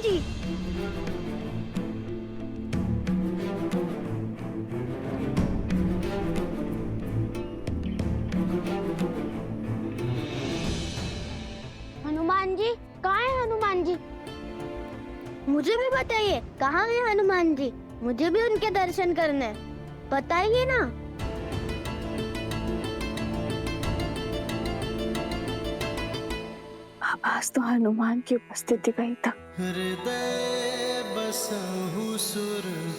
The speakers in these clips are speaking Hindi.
जी। हनुमान जी, कहाँ है हनुमान जी? मुझे भी बताइए, कहाँ है हनुमान जी? मुझे भी उनके दर्शन करने हैं। बताइए ना। आवाज तो हनुमान की उपस्थिति का ही था। हृदय बसहु सुरभूप।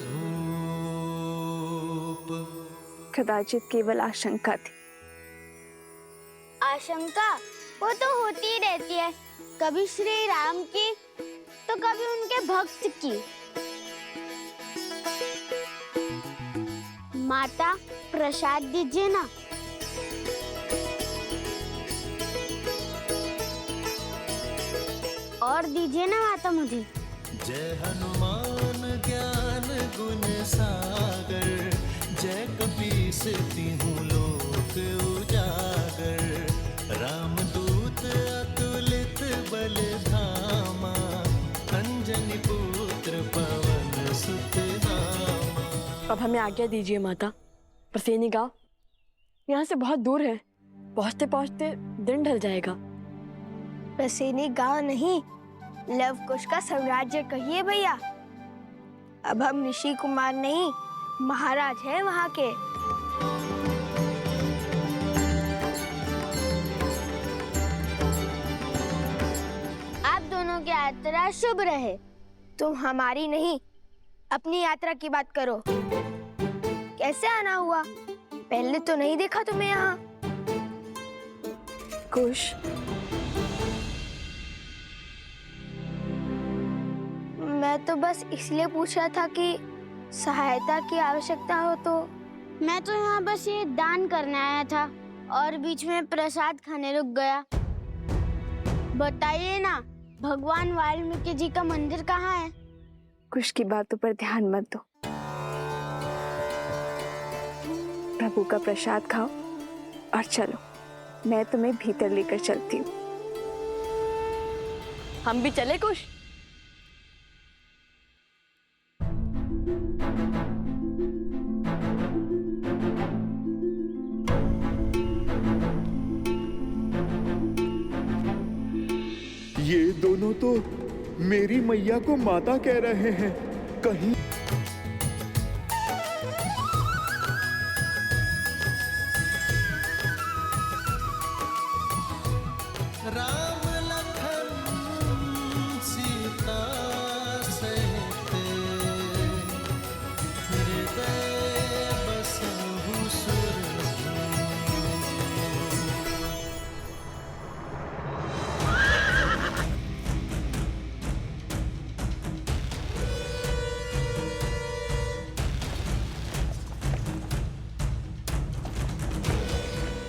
कदाचित केवल आशंका थी। आशंका वो तो होती ही रहती है, कभी श्री राम की तो कभी उनके भक्त की। माता, प्रसाद दीजिए ना। और दीजिए ना माता मुझे। जय हनुमान ज्ञान गुण सागर, जय कपीस तिहु लोक उजागर। रामदूत अतुलित बल धामा, अंजनी पुत्र पवन सुत नामा। अब हमें आज्ञा दीजिए माता। प्रसेनी गांव यहाँ से बहुत दूर है, पहुँचते पहुँचते दिन ढल जाएगा। प्रसेनी गांव नहीं, लव कुश का साम्राज्य कहिए भैया। अब हम ऋषि कुमार नहीं, महाराज हैं वहाँ के। आप दोनों की यात्रा शुभ रहे। तुम हमारी नहीं, अपनी यात्रा की बात करो। कैसे आना हुआ? पहले तो नहीं देखा तुम्हें यहाँ। कुश, मैं तो बस इसलिए पूछ रहा था कि सहायता की आवश्यकता हो तो। मैं तो यहाँ बस ये दान करने आया था और बीच में प्रसाद खाने रुक गया। बताइए ना, भगवान वाल्मीकि जी का मंदिर कहाँ है? कुश की बातों पर ध्यान मत दो। प्रभु का प्रसाद खाओ और चलो, मैं तुम्हें भीतर लेकर चलती हूँ। हम भी चले कुश? ये दोनों तो मेरी मैया को माता कह रहे हैं। कहीं राम लखन सीता सहित, हृदय बसहु सुरभूप।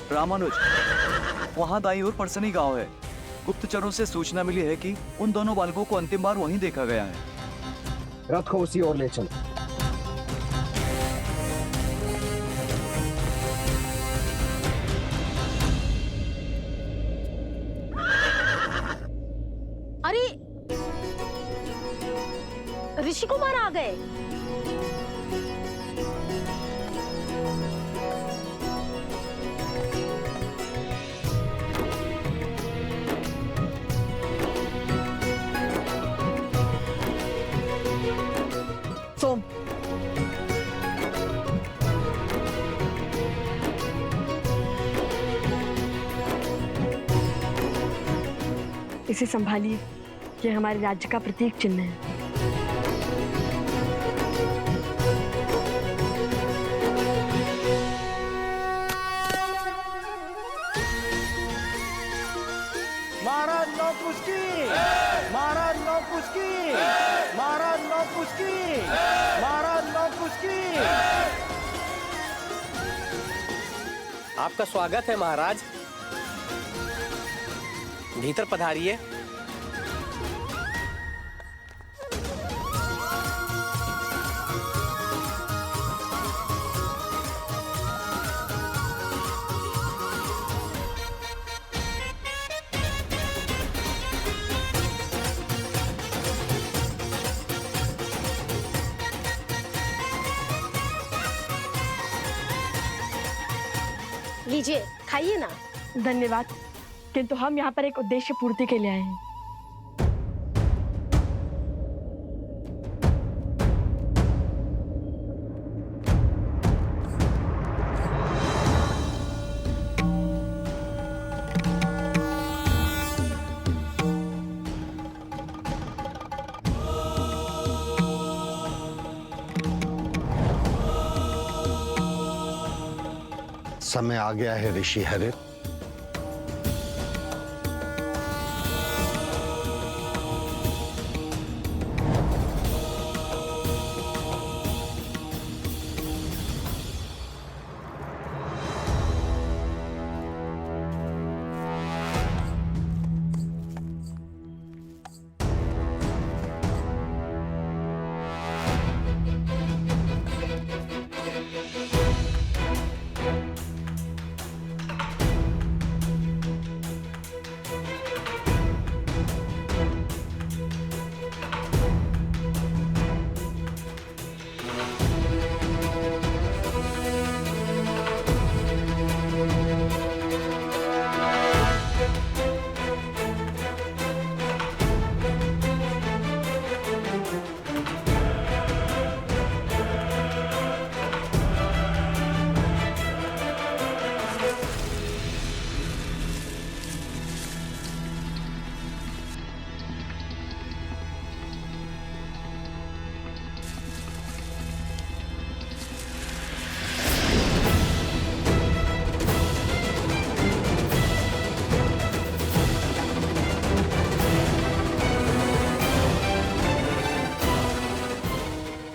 रामानुज, वहाँ दाईं ओर परसनी गांव है। गुप्तचरों से सूचना मिली है कि उन दोनों बालकों को अंतिम बार वहीं देखा गया है। रथ को उसी ओर ले चलो। अरे, ऋषि कुमार आ गए। सोम, इसे संभालिए, ये हमारे राज्य का प्रतीक चिन्ह है। महाराज नौपुष्की, महाराज नौपुष्की, महाराज नौपुष्की, महाराज नौपुष्की। आपका स्वागत है महाराज, भीतर पधारिए। लीजिए, खाइए ना। धन्यवाद, किंतु हम यहाँ पर एक उद्देश्य पूर्ति के लिए आए हैं। समय आ गया है ऋषि हरित।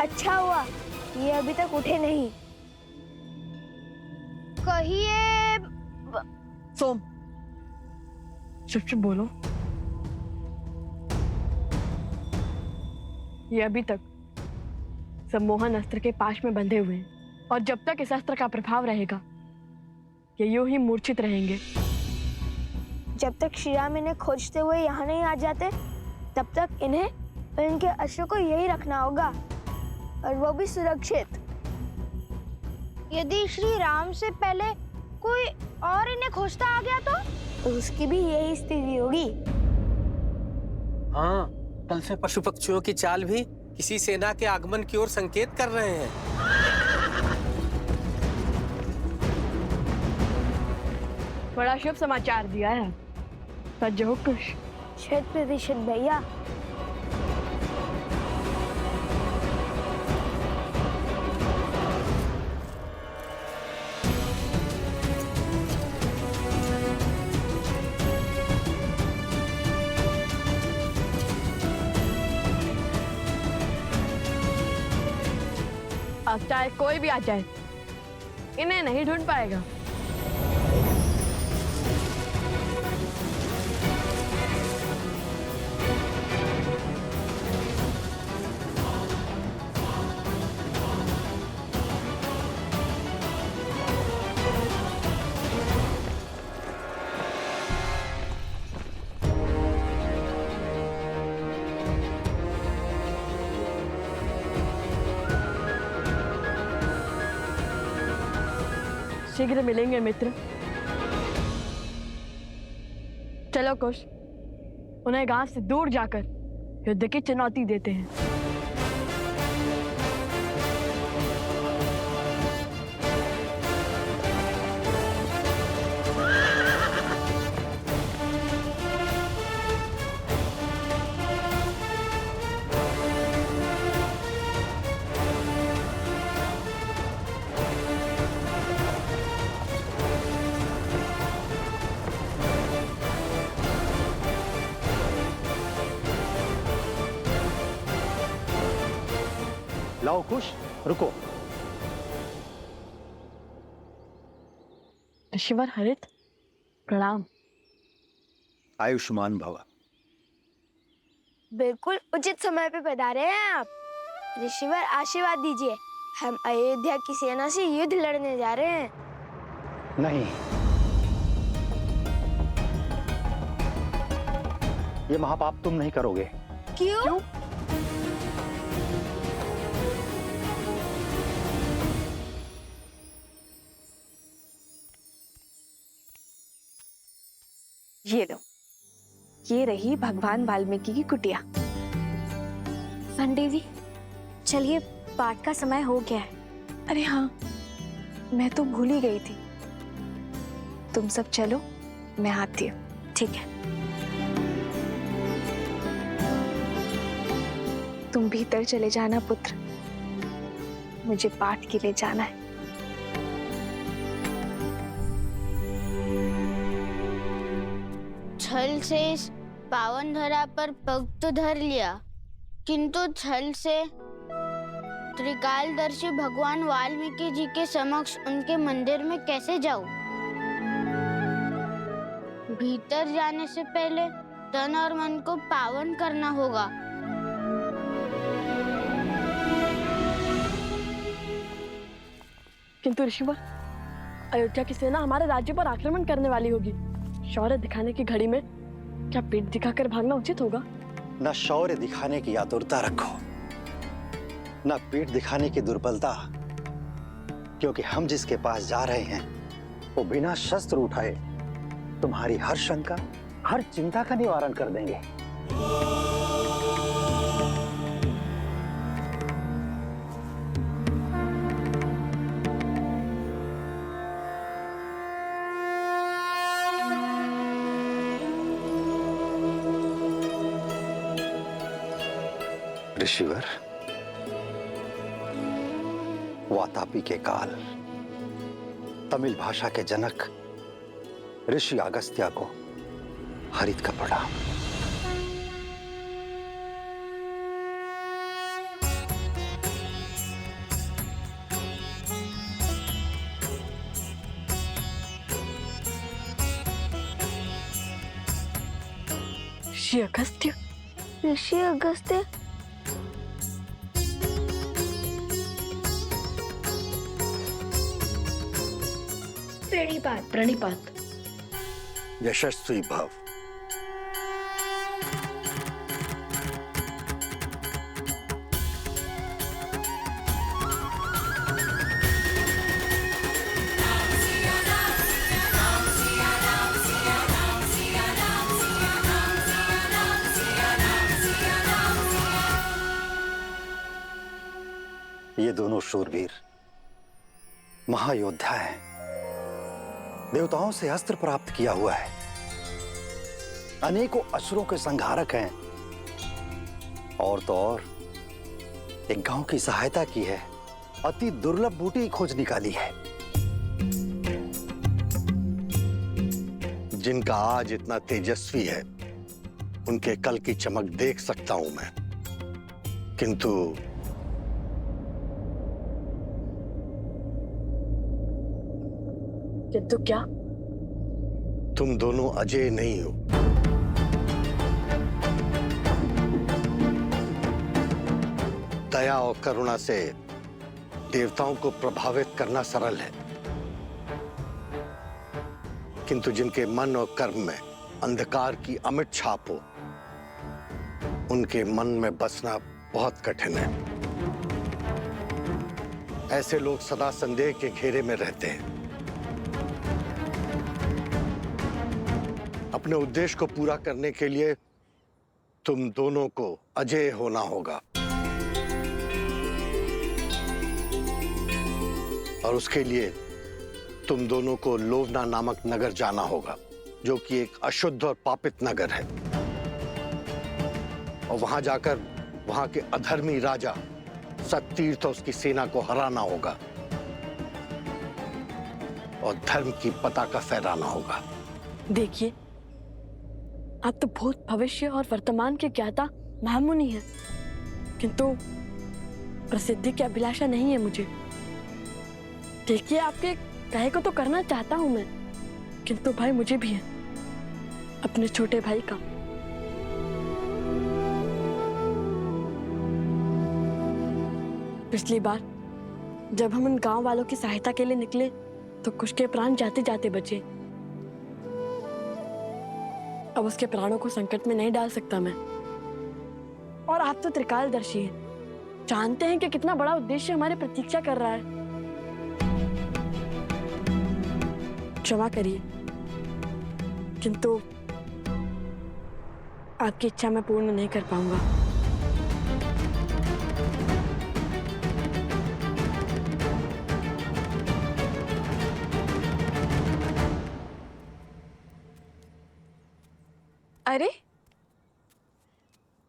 अच्छा हुआ ये अभी तक उठे नहीं। कहिए सोम, चुप चुप बोलो। ये अभी तक सम्मोहन अस्त्र के पाश में बंधे हुए हैं और जब तक इस अस्त्र का प्रभाव रहेगा ये यूं ही मूर्छित रहेंगे। जब तक श्री राम इन्हें खोजते हुए यहाँ नहीं आ जाते तब तक इन्हें और इनके अस्त्र को यही रखना होगा, और वो भी सुरक्षित। यदि श्री राम से पहले कोई और इन्हें खोजता आ गया तो उसकी भी यही स्थिति होगी। हाँ, कल से पशु पक्षियों की चाल भी किसी सेना के आगमन की ओर संकेत कर रहे हैं। बड़ा शुभ समाचार दिया है। सच हो कुछ? 100% भैया। अब चाहे कोई भी आ जाए इन्हें नहीं ढूंढ पाएगा। शीघ्र मिलेंगे मित्र। चलो कुश, उन्हें गांव से दूर जाकर युद्ध की चुनौती देते हैं। लाओ कुश, रुको। ऋषिवर हरित, प्रणाम। आयुष्मान भव। बिल्कुल उचित समय पे पधारे हैं आप। ऋषिवर आशीर्वाद दीजिए, हम अयोध्या की सेना से युद्ध लड़ने जा रहे हैं। नहीं, ये महापाप तुम नहीं करोगे। क्यों? ये लो, ये रही भगवान वाल्मीकि की कुटिया। संडे जी, चलिए पाठ का समय हो गया है। अरे हाँ, मैं तो भूल ही गई थी। तुम सब चलो, मैं आती हूँ। ठीक है। तुम भीतर चले जाना पुत्र, मुझे पाठ के लिए जाना है। छल से इस पावन धरा पर पग तो धर लिया, किंतु छल से त्रिकालदर्शी भगवान वाल्मीकि जी के समक्ष उनके मंदिर में कैसे जाऊं? भीतर जाने से पहले तन और मन को पावन करना होगा। किंतु ऋषिवर, अयोध्या की सेना हमारे राज्य पर आक्रमण करने वाली होगी। शौर्य दिखाने की घड़ी में क्या पीठ दिखाकर भागना उचित होगा? न शौर्य दिखाने की आतुरता रखो, न पीठ दिखाने की दुर्बलता, क्योंकि हम जिसके पास जा रहे हैं वो बिना शस्त्र उठाए तुम्हारी हर शंका, हर चिंता का निवारण कर देंगे। ऋषिवर, वातापी के काल तमिल भाषा के जनक ऋषि अगस्त्य को हरित का प्रणाम। ऋषि अगस्त्य? ऋषि अगस्त्य? प्रणिपात। प्रणिपात। यशस्वी भव। ये दोनों शूरवीर महायोद्धा हैं, देवताओं से अस्त्र प्राप्त किया हुआ है, अनेकों असुरों के संहारक हैं, और तो और एक गांव की सहायता की है, अति दुर्लभ बूटी खोज निकाली है। जिनका आज इतना तेजस्वी है, उनके कल की चमक देख सकता हूं मैं, किंतु क्या? तुम दोनों अजय नहीं हो। दया और करुणा से देवताओं को प्रभावित करना सरल है, किंतु जिनके मन और कर्म में अंधकार की अमिट छाप हो, उनके मन में बसना बहुत कठिन है। ऐसे लोग सदा संदेह के घेरे में रहते हैं। अपने उद्देश्य को पूरा करने के लिए तुम दोनों को अजेय होना होगा, और उसके लिए तुम दोनों को लोवना नामक नगर जाना होगा, जो कि एक अशुद्ध और पापित नगर है, और वहां जाकर वहां के अधर्मी राजा सत्तीर्थ और उसकी सेना को हराना होगा और धर्म की पताका फहराना होगा। देखिए, आप तो भूत, भविष्य और वर्तमान के ज्ञाता महामुनि हैं, किंतु प्रसिद्धि की अभिलाषा नहीं है मुझे। देखिए, आपके कहे को तो करना चाहता हूं मैं, किंतु भाई मुझे भी है, अपने छोटे भाई का। पिछली बार जब हम उन गांव वालों की सहायता के लिए निकले तो कुछ के प्राण जाते जाते बचे। अब उसके प्राणों को संकट में नहीं डाल सकता मैं। और आप तो त्रिकालदर्शी हैं, जानते हैं कि कितना बड़ा उद्देश्य हमारी प्रतीक्षा कर रहा है। क्षमा करिए, किंतु आपकी इच्छा मैं पूर्ण नहीं कर पाऊंगा। अरे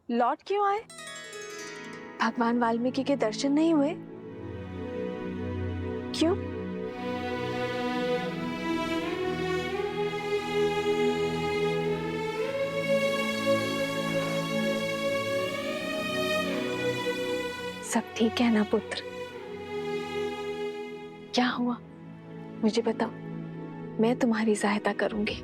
लौट क्यों आए? भगवान वाल्मीकि के दर्शन नहीं हुए? क्यों? सब ठीक है ना पुत्र? क्या हुआ मुझे बताओ, मैं तुम्हारी सहायता करूंगी।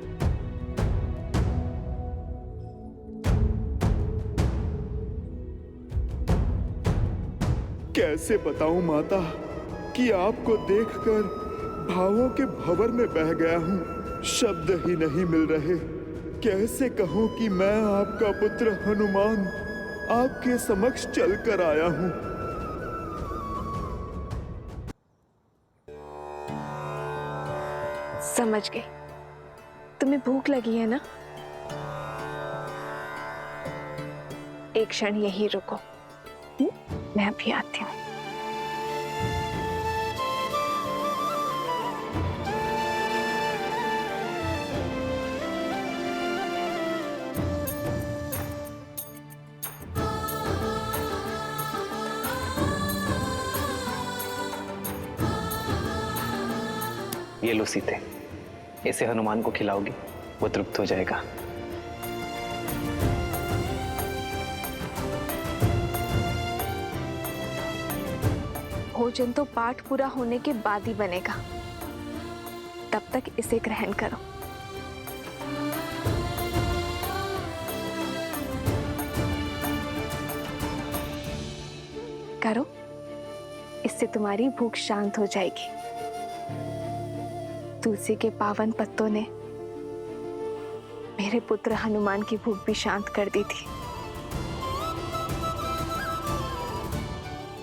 कैसे बताऊं माता कि आपको देखकर भावों के भंवर में बह गया हूं। शब्द ही नहीं मिल रहे। कैसे कहूं कि मैं आपका पुत्र हनुमान आपके समक्ष चलकर आया हूं। समझ गई, तुम्हें भूख लगी है ना? एक क्षण यहीं रुको, मैं अभी आती हूँ। ये लो सीते, इसे हनुमान को खिलाओगी, वो तृप्त हो जाएगा। भोजन तो पाठ पूरा होने के बाद ही बनेगा, तब तक इसे ग्रहण करो। करो, इससे तुम्हारी भूख शांत हो जाएगी। तुलसी के पावन पत्तों ने मेरे पुत्र हनुमान की भूख भी शांत कर दी थी।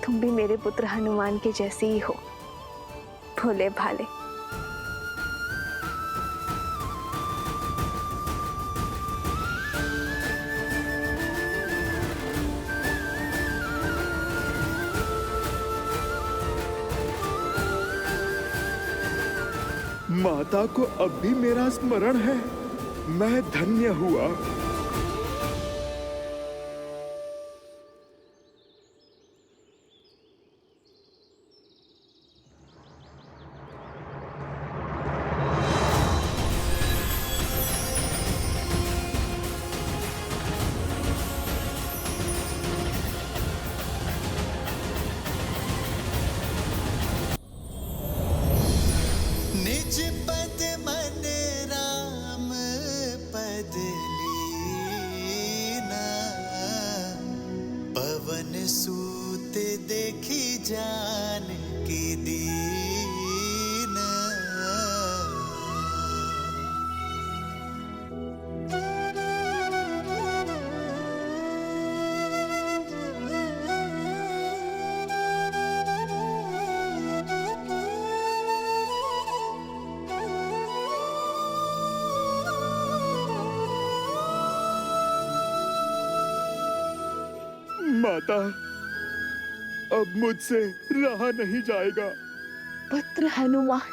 तुम भी मेरे पुत्र हनुमान के जैसे ही हो, भोले भाले। माता को अब भी मेरा स्मरण है। मैं धन्य हुआ। निज पद मन राम पद लीना, पवन सूत देखी जानकी दीना। माता, अब मुझसे रहा नहीं जाएगा। पुत्र हनुमान,